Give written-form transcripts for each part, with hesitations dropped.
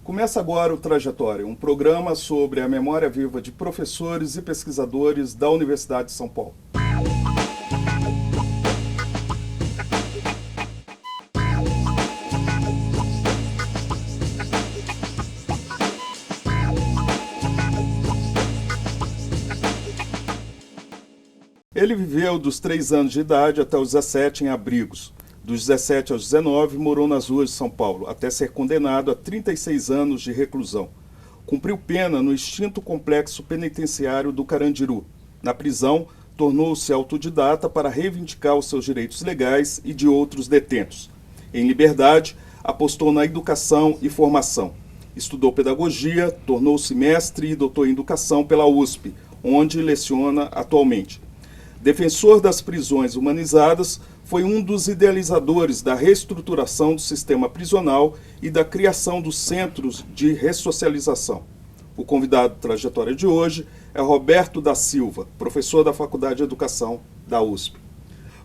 Começa agora o Trajetória, um programa sobre a memória viva de professores e pesquisadores da Universidade de São Paulo. Ele viveu dos 3 anos de idade até os 17 em abrigos. Dos 17 aos 19, morou nas ruas de São Paulo, até ser condenado a 36 anos de reclusão. Cumpriu pena no extinto complexo penitenciário do Carandiru. Na prisão, tornou-se autodidata para reivindicar os seus direitos legais e de outros detentos. Em liberdade, apostou na educação e formação. Estudou pedagogia, tornou-se mestre e doutor em educação pela USP, onde leciona atualmente. Defensor das prisões humanizadas, foi um dos idealizadores da reestruturação do sistema prisional e da criação dos centros de ressocialização. O convidado da trajetória de hoje é Roberto da Silva, professor da Faculdade de Educação da USP.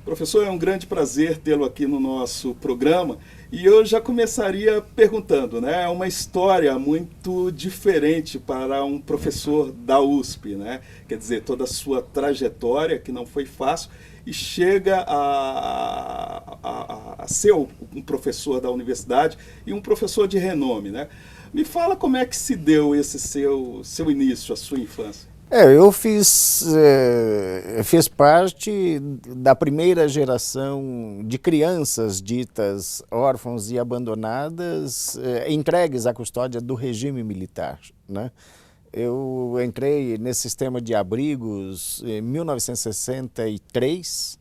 Professor, é um grande prazer tê-lo aqui no nosso programa e eu já começaria perguntando, né? É uma história muito diferente para um professor da USP, né? Quer dizer, toda a sua trajetória, que não foi fácil, e chega a ser um professor da universidade e um professor de renome, né? Me fala como é que se deu esse seu início, a sua infância. Eu fiz parte da primeira geração de crianças ditas órfãos e abandonadas, entregues à custódia do regime militar, né? Eu entrei nesse sistema de abrigos em 1963.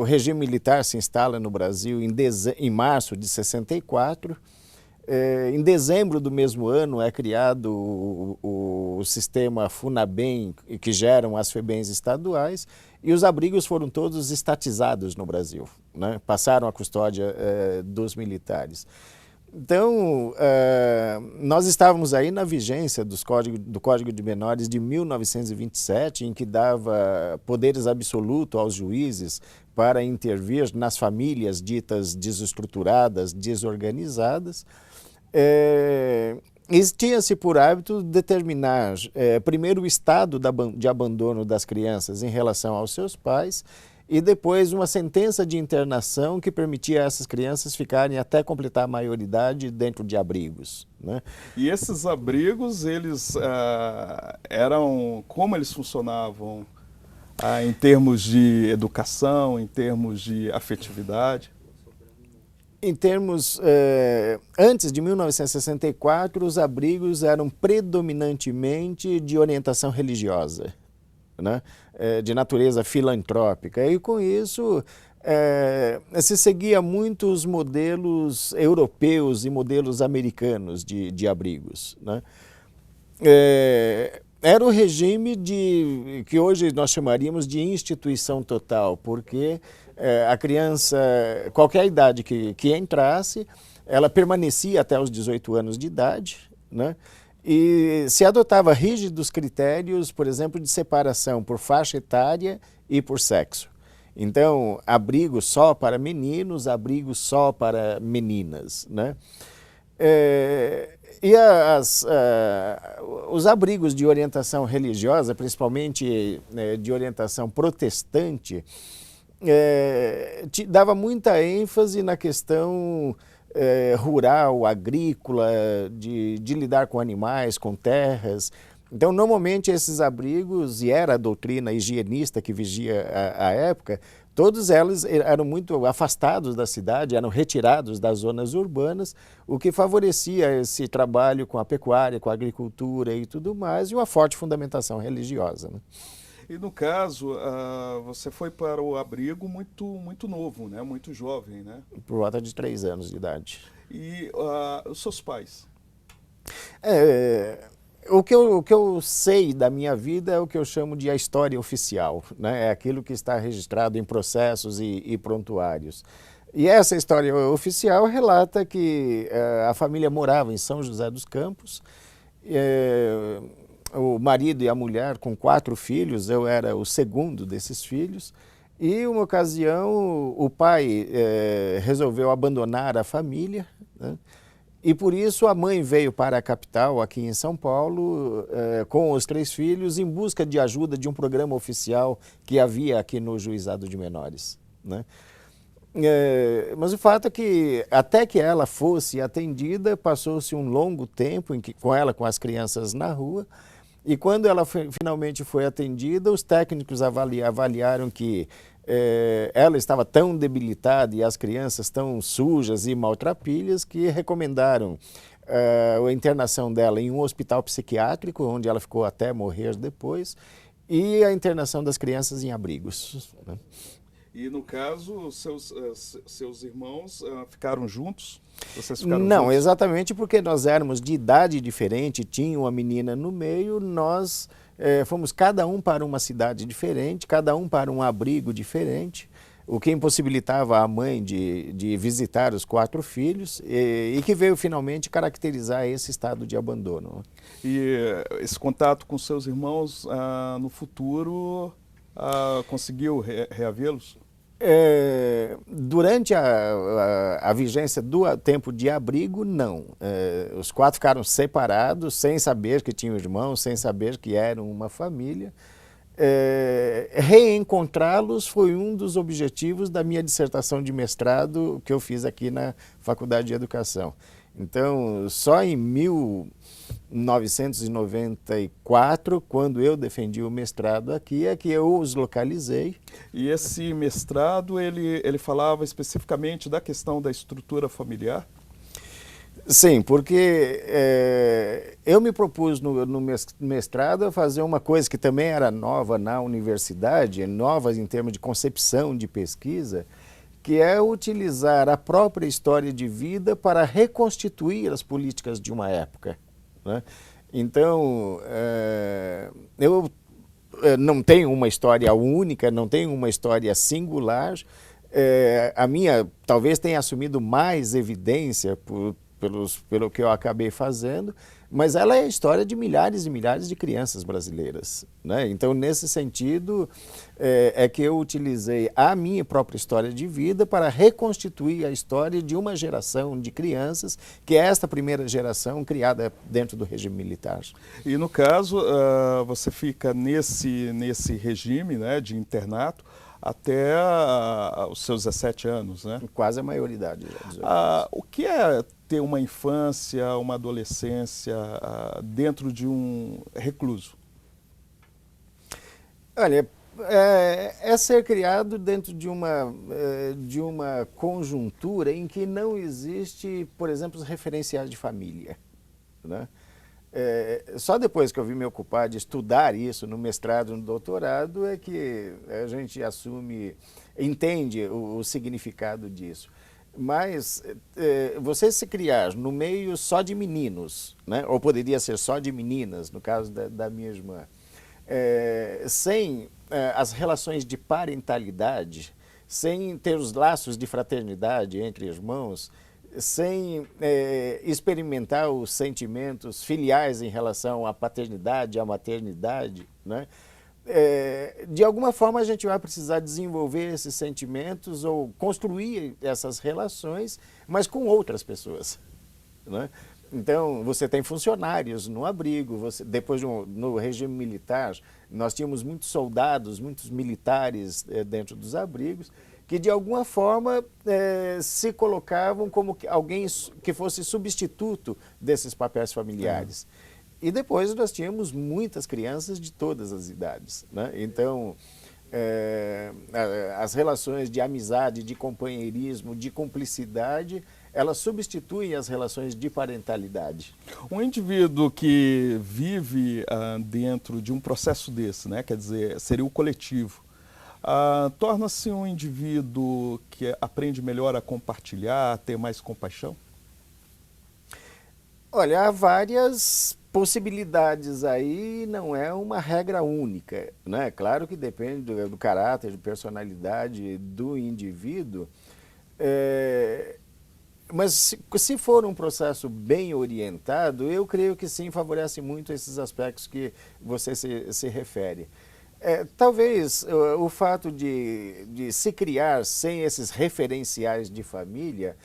O regime militar se instala no Brasil em março de 64. Em dezembro do mesmo ano é criado o sistema FUNABEM, que geram as FEBEMs estaduais, e os abrigos foram todos estatizados no Brasil, né? Passaram à custódia dos militares. Então, nós estávamos aí na vigência do Código de Menores de 1927, em que dava poderes absolutos aos juízes para intervir nas famílias ditas desestruturadas, desorganizadas. Tinha-se por hábito determinar primeiro o estado de abandono das crianças em relação aos seus pais e depois uma sentença de internação que permitia a essas crianças ficarem até completar a maioridade dentro de abrigos, né? E esses abrigos, eles como eles funcionavam em termos de educação, em termos de afetividade? Em termos, antes de 1964, os abrigos eram predominantemente de orientação religiosa, né? De natureza filantrópica. E com isso, se seguia muito os modelos europeus e modelos americanos de abrigos, né? Era o regime que hoje nós chamaríamos de instituição total, porque a criança, qualquer idade que entrasse, ela permanecia até os 18 anos de idade, né? E se adotava rígidos critérios, por exemplo, de separação por faixa etária e por sexo. Então, abrigo só para meninos, abrigo só para meninas, né? E os abrigos de orientação religiosa, principalmente de orientação protestante, dava muita ênfase na questão rural, agrícola, de lidar com animais, com terras. Então, normalmente, esses abrigos, e era a doutrina higienista que vigia a época, todos eles eram muito afastados da cidade, eram retirados das zonas urbanas, o que favorecia esse trabalho com a pecuária, com a agricultura e tudo mais, e uma forte fundamentação religiosa, né? E no caso, você foi para o abrigo muito novo, né? Muito jovem, né? Por volta de 3 anos de idade. E os seus pais? O que eu sei da minha vida é o que eu chamo de a história oficial, né? É aquilo que está registrado em processos e prontuários. E essa história oficial relata que a família morava em São José dos Campos, o marido e a mulher com 4 filhos, eu era o segundo desses filhos, e uma ocasião o pai resolveu abandonar a família, né? E por isso a mãe veio para a capital, aqui em São Paulo, com os 3 filhos, em busca de ajuda de um programa oficial que havia aqui no Juizado de Menores, né? Mas o fato é que, até que ela fosse atendida, passou-se um longo tempo com ela, com as crianças na rua, e quando ela finalmente foi atendida, os técnicos avaliaram que ela estava tão debilitada e as crianças tão sujas e maltrapilhas que recomendaram a internação dela em um hospital psiquiátrico, onde ela ficou até morrer depois, e a internação das crianças em abrigos, né? E no caso, seus irmãos ficaram juntos? Vocês ficaram Não, juntos? exatamente porque nós éramos de idade diferente, tinha uma menina no meio, nós fomos cada um para uma cidade diferente, cada um para um abrigo diferente, o que impossibilitava a mãe de visitar os 4 filhos e que veio finalmente caracterizar esse estado de abandono. E esse contato com seus irmãos no futuro conseguiu reavê-los? Durante a vigência do tempo de abrigo, não. Os 4 ficaram separados, sem saber que tinham irmãos, sem saber que eram uma família. Reencontrá-los foi um dos objetivos da minha dissertação de mestrado que eu fiz aqui na Faculdade de Educação. Então, só em 1994, quando eu defendi o mestrado aqui, é que eu os localizei. E esse mestrado, ele falava especificamente da questão da estrutura familiar? Sim, porque eu me propus no mestrado a fazer uma coisa que também era nova na universidade, nova em termos de concepção de pesquisa, que é utilizar a própria história de vida para reconstituir as políticas de uma época, né? Então, eu não tenho uma história única, não tenho uma história singular. A minha talvez tenha assumido mais evidência pelo que eu acabei fazendo, mas ela é a história de milhares e milhares de crianças brasileiras, né? Então, nesse sentido, é que eu utilizei a minha própria história de vida para reconstituir a história de uma geração de crianças, que é esta primeira geração criada dentro do regime militar. E no caso, você fica nesse regime, né, de internato até os seus 17 anos, né? Quase a maioridade. Já, o que é ter uma infância, uma adolescência dentro de um recluso? Olha, é ser criado dentro de uma conjuntura em que não existe, por exemplo, os referenciais de família, né? Só depois que eu vim me ocupar de estudar isso no mestrado e no doutorado é que a gente entende o significado disso. Mas você se criar no meio só de meninos, né? Ou poderia ser só de meninas, no caso da minha irmã, sem as relações de parentalidade, sem ter os laços de fraternidade entre irmãos, sem experimentar os sentimentos filiais em relação à paternidade, à maternidade, né? De alguma forma a gente vai precisar desenvolver esses sentimentos ou construir essas relações, mas com outras pessoas, né? Então, você tem funcionários no abrigo, depois no regime militar, nós tínhamos muitos soldados, muitos militares dentro dos abrigos, que de alguma forma se colocavam como alguém que fosse substituto desses papéis familiares. E depois nós tínhamos muitas crianças de todas as idades, né? Então, as relações de amizade, de companheirismo, de cumplicidade, elas substituem as relações de parentalidade. Um indivíduo que vive dentro de um processo desse, né, quer dizer, seria o coletivo, torna-se um indivíduo que aprende melhor a compartilhar, a ter mais compaixão? Olha, há várias possibilidades aí, não é uma regra única, né? Claro que depende do caráter, de personalidade do indivíduo, mas se for um processo bem orientado, eu creio que sim, favorece muito esses aspectos que você se refere. Talvez o fato de se criar sem esses referenciais de família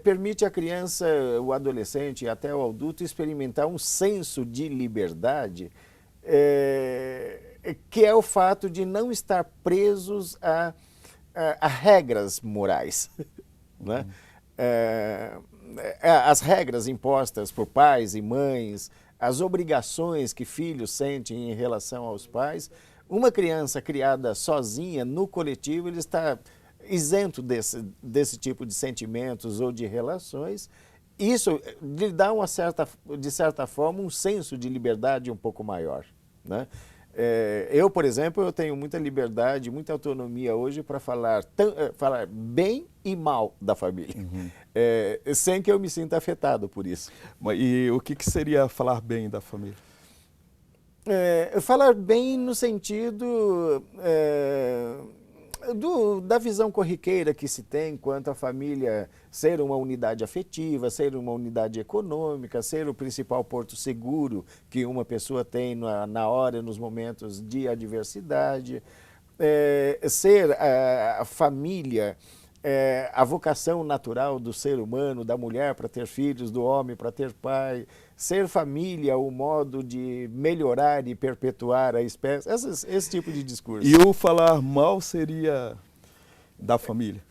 permite à criança, o adolescente e até o adulto experimentar um senso de liberdade, que é o fato de não estar presos a regras morais, né? As regras impostas por pais e mães, as obrigações que filhos sentem em relação aos pais. Uma criança criada sozinha, no coletivo, ele está isento desse tipo de sentimentos ou de relações. Isso lhe dá de certa forma, um senso de liberdade um pouco maior, né? Eu, por exemplo, eu tenho muita liberdade, muita autonomia hoje para falar bem e mal da família, sem que eu me sinta afetado por isso. E o que seria falar bem da família? Falar bem no sentido da visão corriqueira que se tem quanto à família ser uma unidade afetiva, ser uma unidade econômica, ser o principal porto seguro que uma pessoa tem na hora, nos momentos de adversidade, ser a família, a vocação natural do ser humano, da mulher para ter filhos, do homem para ter pai, ser família, o modo de melhorar e perpetuar a espécie, esse tipo de discurso. E o falar mal seria da família?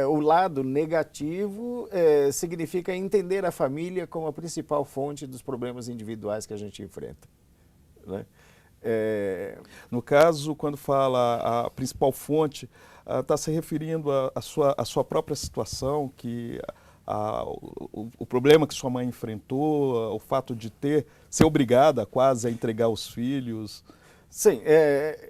O lado negativo significa entender a família como a principal fonte dos problemas individuais que a gente enfrenta, né? No caso, quando fala a principal fonte, está se referindo à sua própria situação, o problema que sua mãe enfrentou, o fato de ser obrigada quase a entregar os filhos. Sim,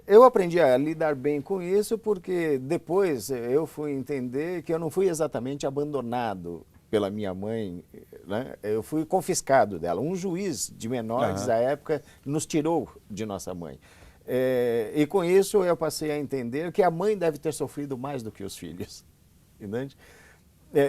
eu aprendi a lidar bem com isso porque depois eu fui entender que eu não fui exatamente abandonado pela minha mãe, né? Eu fui confiscado dela. Um juiz de menores, à época, nos tirou de nossa mãe. E com isso eu passei a entender que a mãe deve ter sofrido mais do que os filhos. Entende?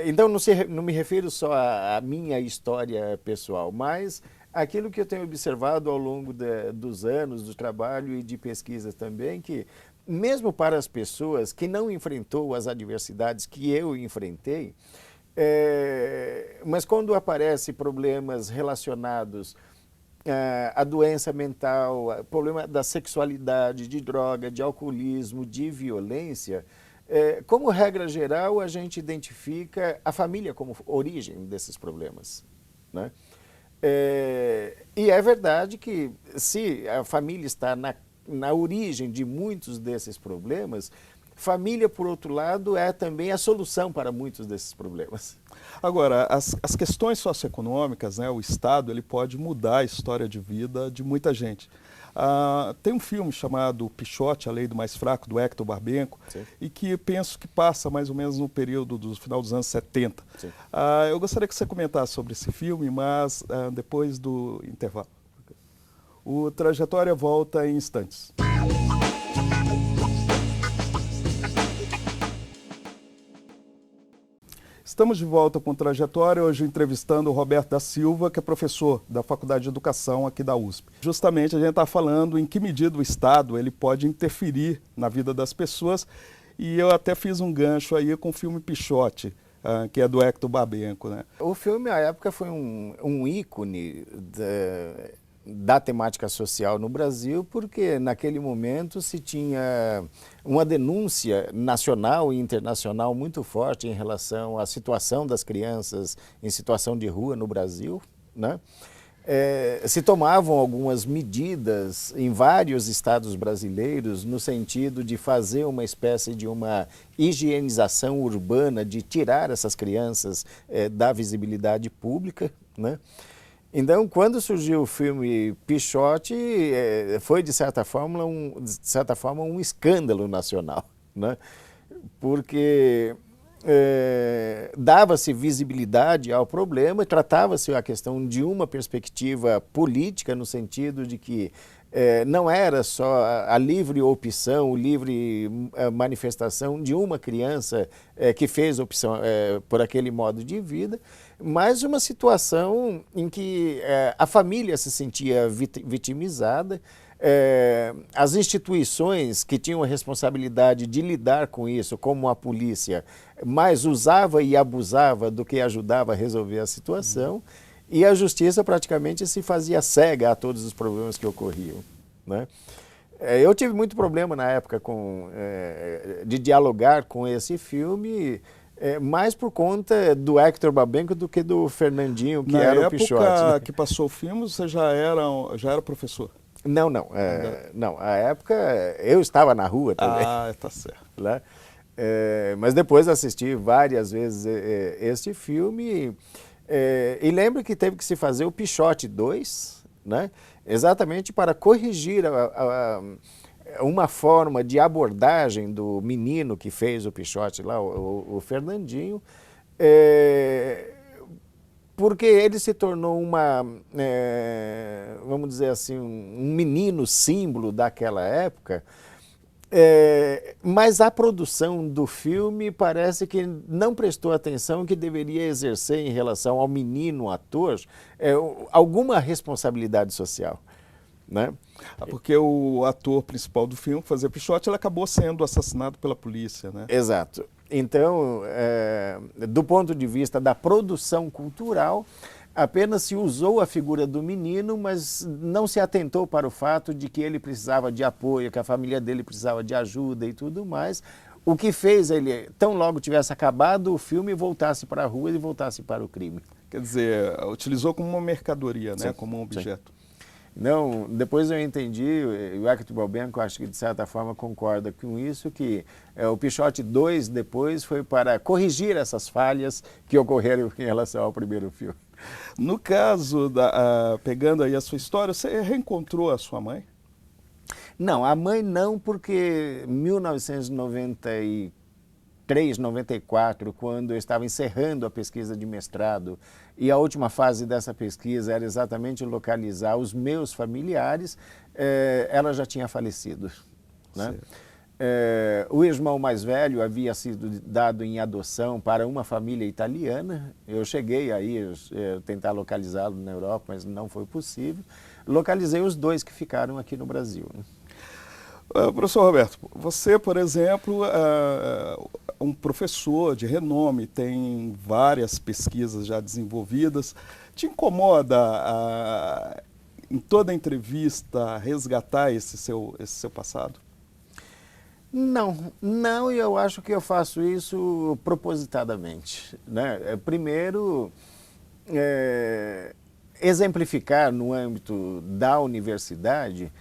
Então não me refiro só à minha história pessoal, mas aquilo que eu tenho observado ao longo dos anos do trabalho e de pesquisa também, que mesmo para as pessoas que não enfrentou as adversidades que eu enfrentei, mas quando aparecem problemas relacionados à doença mental, problema da sexualidade, de droga, de alcoolismo, de violência, como regra geral, a gente identifica a família como origem desses problemas, né? E é verdade que se a família está na origem de muitos desses problemas, família, por outro lado, é também a solução para muitos desses problemas. Agora, as questões socioeconômicas, né, o Estado, ele pode mudar a história de vida de muita gente. Tem um filme chamado Pichote, A Lei do Mais Fraco, do Hector Barbenco, sim, e que penso que passa mais ou menos no período do final dos anos 70. Eu gostaria que você comentasse sobre esse filme, mas depois do intervalo. O Trajetória volta em instantes. Estamos de volta com Trajetória, hoje entrevistando o Roberto da Silva, que é professor da Faculdade de Educação aqui da USP. Justamente a gente está falando em que medida o Estado ele pode interferir na vida das pessoas, e eu até fiz um gancho aí com o filme Pichote, que é do Hector Barbenco, né? O filme, à época, foi um ícone da temática social no Brasil, porque naquele momento se tinha uma denúncia nacional e internacional muito forte em relação à situação das crianças em situação de rua no Brasil, né? Se tomavam algumas medidas em vários estados brasileiros no sentido de fazer uma espécie de uma higienização urbana, de tirar essas crianças da visibilidade pública, né? Então, quando surgiu o filme Pichote, foi, de certa forma, um escândalo nacional, né? Porque dava-se visibilidade ao problema, tratava-se a questão de uma perspectiva política, no sentido de que não era só a livre opção, livre manifestação de uma criança que fez opção por aquele modo de vida, mas uma situação em que a família se sentia vitimizada, as instituições que tinham a responsabilidade de lidar com isso, como a polícia, mais usava e abusava do que ajudava a resolver a situação, e a justiça praticamente se fazia cega a todos os problemas que ocorriam, né? Eu tive muito problema na época de dialogar com esse filme, mais por conta do Hector Babenco do que do Fernandinho, que era o Pichote. Na época que passou o filme, você já era professor? Não, não. A época eu estava na rua também. Ah, tá certo. Né? Mas depois assisti várias vezes este filme e lembro que teve que se fazer o Pichote 2, né? Exatamente para corrigir uma forma de abordagem do menino que fez o Pichote lá, o Fernandinho, porque ele se tornou vamos dizer assim, um menino símbolo daquela época, mas a produção do filme parece que não prestou atenção que deveria exercer em relação ao menino ator alguma responsabilidade social, né? Porque o ator principal do filme, que fazia Pichote, ele acabou sendo assassinado pela polícia, né? Exato. Então, do ponto de vista da produção cultural, apenas se usou a figura do menino, mas não se atentou para o fato de que ele precisava de apoio, que a família dele precisava de ajuda e tudo mais, o que fez ele, tão logo tivesse acabado o filme, voltasse para a rua e voltasse para o crime. Quer dizer, utilizou como uma mercadoria, né? Como um objeto. Sim. Não, depois eu entendi, o Hector Babenco acho que de certa forma concorda com isso, que o Pichote 2 depois foi para corrigir essas falhas que ocorreram em relação ao primeiro filme. No caso, pegando aí a sua história, você reencontrou a sua mãe? Não, a mãe não, porque em 1993, 94, quando eu estava encerrando a pesquisa de mestrado, e a última fase dessa pesquisa era exatamente localizar os meus familiares, ela já tinha falecido, né? O irmão mais velho havia sido dado em adoção para uma família italiana. Eu cheguei aí tentar localizá-lo na Europa, mas não foi possível. Localizei os dois que ficaram aqui no Brasil, né? Professor Roberto, você, por exemplo, um professor de renome, tem várias pesquisas já desenvolvidas. Te incomoda, em toda entrevista, resgatar esse seu passado? Não, e eu acho que eu faço isso propositadamente, né? Primeiro, exemplificar no âmbito da universidade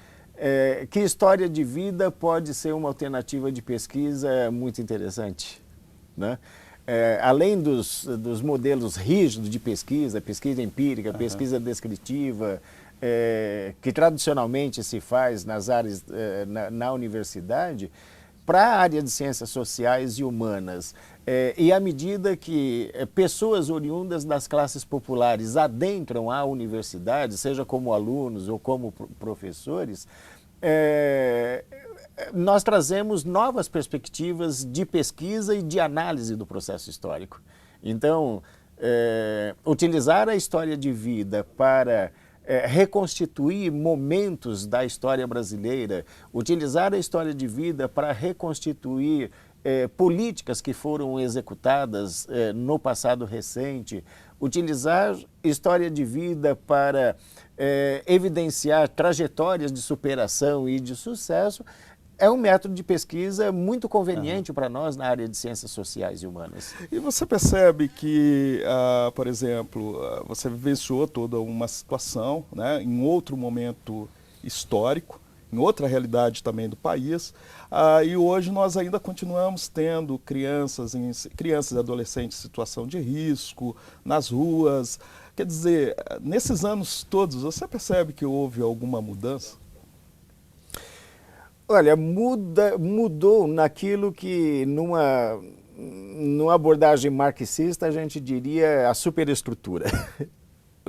que história de vida pode ser uma alternativa de pesquisa muito interessante, né? Além dos modelos rígidos de pesquisa empírica, pesquisa descritiva, que tradicionalmente se faz nas áreas, na universidade, para a área de ciências sociais e humanas, e à medida que pessoas oriundas das classes populares adentram a universidade, seja como alunos ou como professores, nós trazemos novas perspectivas de pesquisa e de análise do processo histórico. Então, utilizar a história de vida para reconstituir momentos da história brasileira, utilizar a história de vida para reconstituir políticas que foram executadas no passado recente, utilizar história de vida para evidenciar trajetórias de superação e de sucesso, é um método de pesquisa muito conveniente para nós na área de ciências sociais e humanas. E você percebe que, por exemplo, você vivenciou toda uma situação, né, em outro momento histórico, em outra realidade também do país, e hoje nós ainda continuamos tendo crianças e adolescentes em situação de risco, nas ruas. Quer dizer, nesses anos todos, você percebe que houve alguma mudança? Olha, mudou naquilo que numa abordagem marxista a gente diria a superestrutura,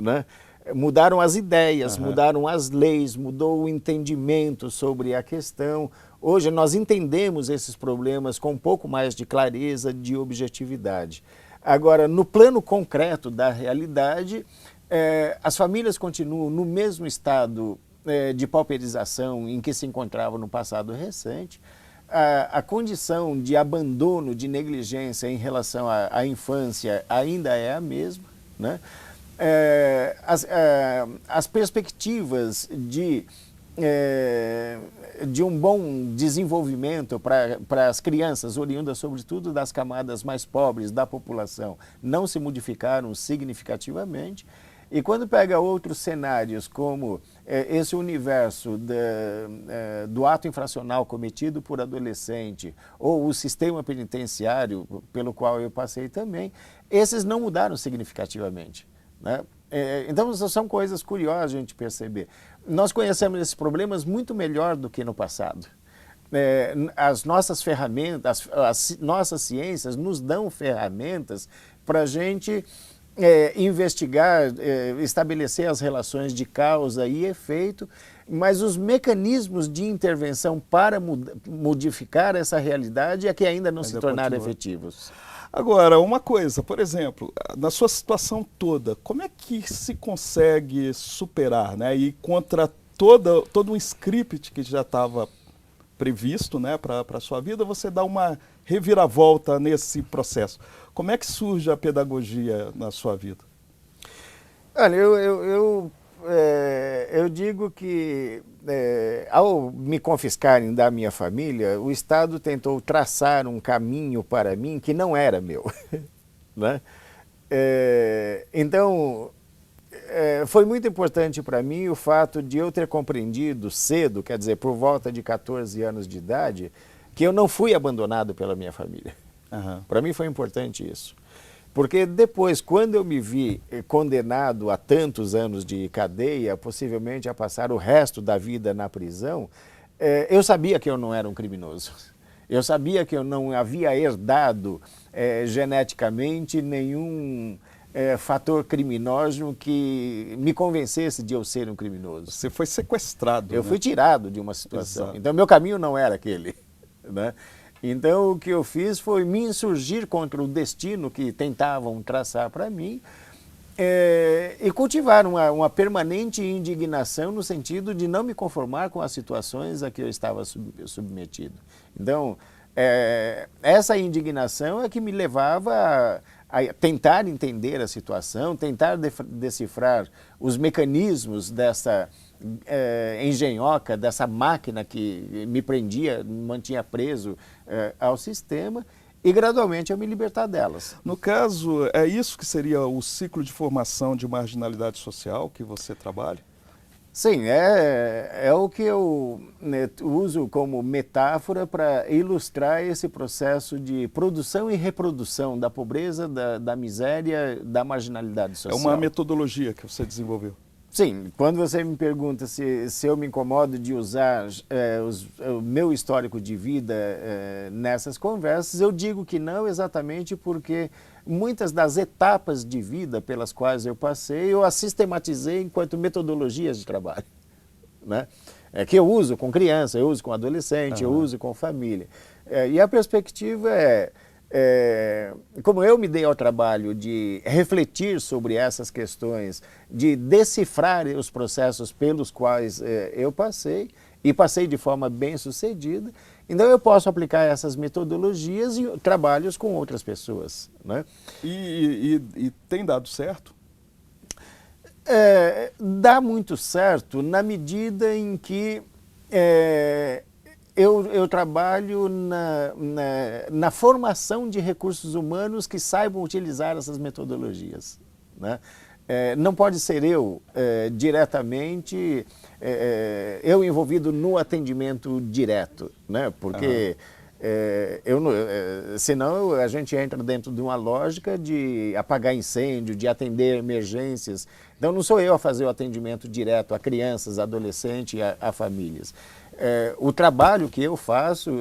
né? Mudaram as ideias, mudaram as leis, mudou o entendimento sobre a questão. Hoje nós entendemos esses problemas com um pouco mais de clareza, de objetividade. Agora, no plano concreto da realidade, as famílias continuam no mesmo estado de pauperização em que se encontrava no passado recente, a condição de abandono, de negligência em relação à infância ainda é a mesma, né? As perspectivas de um bom desenvolvimento para as crianças, oriundas sobretudo das camadas mais pobres da população, não se modificaram significativamente. E quando pega outros cenários, como esse universo do ato infracional cometido por adolescente, ou o sistema penitenciário pelo qual eu passei também, esses não mudaram significativamente, né? Então, são coisas curiosas a gente perceber. Nós conhecemos esses problemas muito melhor do que no passado. As nossas ferramentas, as nossas ciências nos dão ferramentas para a gente investigar, estabelecer as relações de causa e efeito, mas os mecanismos de intervenção para modificar essa realidade é que ainda não se tornaram efetivos. Agora, uma coisa, por exemplo, na sua situação toda, como é que se consegue superar, né? E contra todo um script que já estava previsto, né, para a sua vida, você dá uma reviravolta nesse processo. Como é que surge a pedagogia na sua vida? Olha, eu digo que ao me confiscarem da minha família, o Estado tentou traçar um caminho para mim que não era meu, né? Então, foi muito importante para mim o fato de eu ter compreendido cedo, quer dizer, por volta de 14 anos de idade, que eu não fui abandonado pela minha família. Uhum. Para mim foi importante isso. Porque depois, quando eu me vi condenado a tantos anos de cadeia, possivelmente a passar o resto da vida na prisão, eu sabia que eu não era um criminoso. Eu sabia que eu não havia herdado geneticamente nenhum fator criminoso que me convencesse de eu ser um criminoso. Você foi sequestrado, Eu né? fui tirado de uma situação. Exato. Então, meu caminho não era aquele, né? Então, o que eu fiz foi me insurgir contra o destino que tentavam traçar para mim e cultivar uma permanente indignação no sentido de não me conformar com as situações a que eu estava submetido. Então, essa indignação é que me levava a tentar entender a situação, tentar decifrar os mecanismos dessa engenhoca, dessa máquina que me prendia, me mantinha preso ao sistema, e gradualmente eu me libertar delas. No caso, é isso que seria o ciclo de formação de marginalidade social que você trabalha? Sim, é o que eu uso como metáfora para ilustrar esse processo de produção e reprodução da pobreza, da miséria, da marginalidade social. É uma metodologia que você desenvolveu? Sim, quando você me pergunta se eu me incomodo de usar o meu histórico de vida nessas conversas, eu digo que não, exatamente porque muitas das etapas de vida pelas quais eu passei, eu as sistematizei enquanto metodologias de trabalho, né? Que eu uso com criança, eu uso com adolescente, eu uso com família. E a perspectiva como eu me dei ao trabalho de refletir sobre essas questões, de decifrar os processos pelos quais eu passei, e passei de forma bem sucedida, então eu posso aplicar essas metodologias em trabalhos com outras pessoas, né? E tem dado certo? Dá muito certo na medida em que eu trabalho na formação de recursos humanos que saibam utilizar essas metodologias, né? Não pode ser eu diretamente, eu envolvido no atendimento direto, né? Porque senão a gente entra dentro de uma lógica de apagar incêndio, de atender emergências. Então não sou eu a fazer o atendimento direto a crianças, adolescentes, a famílias. O trabalho que eu faço,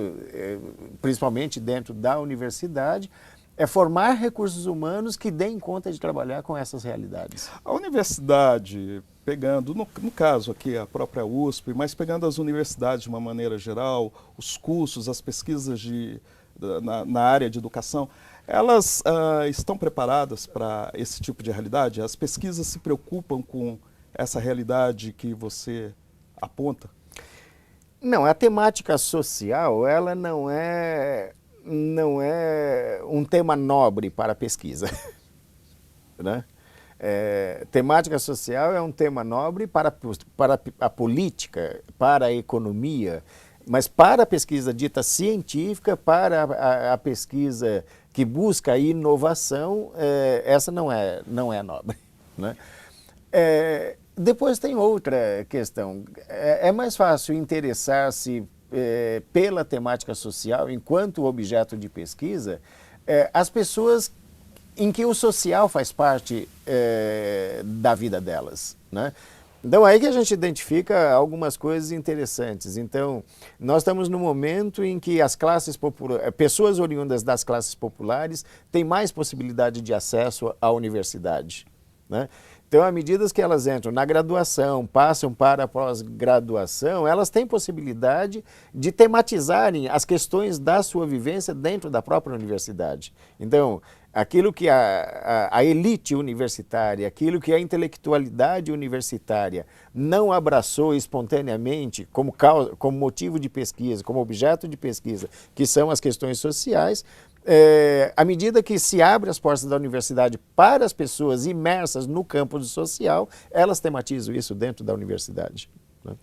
principalmente dentro da universidade, é formar recursos humanos que deem conta de trabalhar com essas realidades. A universidade, pegando, no caso aqui a própria USP, mas pegando as universidades de uma maneira geral, os cursos, as pesquisas na área de educação, elas estão preparadas para esse tipo de realidade? As pesquisas se preocupam com essa realidade que você aponta? Não, a temática social, ela não é um tema nobre para a pesquisa. Né? Temática social é um tema nobre para a política, para a economia, mas para a pesquisa dita científica, para a pesquisa que busca inovação, essa não é nobre. Né? Depois tem outra questão. É mais fácil interessar-se pela temática social enquanto objeto de pesquisa as pessoas em que o social faz parte da vida delas. Né? Então, aí que a gente identifica algumas coisas interessantes. Então, nós estamos no momento em que as classes pessoas oriundas das classes populares têm mais possibilidade de acesso à universidade. Né? Então, à medida que elas entram na graduação, passam para a pós-graduação, elas têm possibilidade de tematizarem as questões da sua vivência dentro da própria universidade. Então, aquilo que a elite universitária, aquilo que a intelectualidade universitária não abraçou espontaneamente como motivo de pesquisa, como objeto de pesquisa, que são as questões sociais, à medida que se abre as portas da universidade para as pessoas imersas no campo do social, elas tematizam isso dentro da universidade. Né?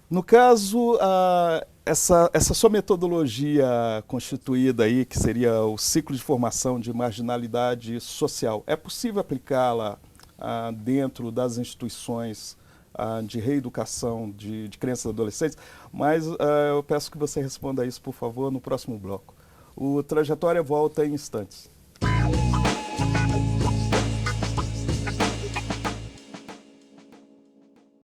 No caso, essa sua metodologia constituída aí, que seria o ciclo de formação de marginalidade social, é possível aplicá-la dentro das instituições de reeducação de crianças e adolescentes? Mas eu peço que você responda isso, por favor, no próximo bloco. O Trajetória volta em instantes.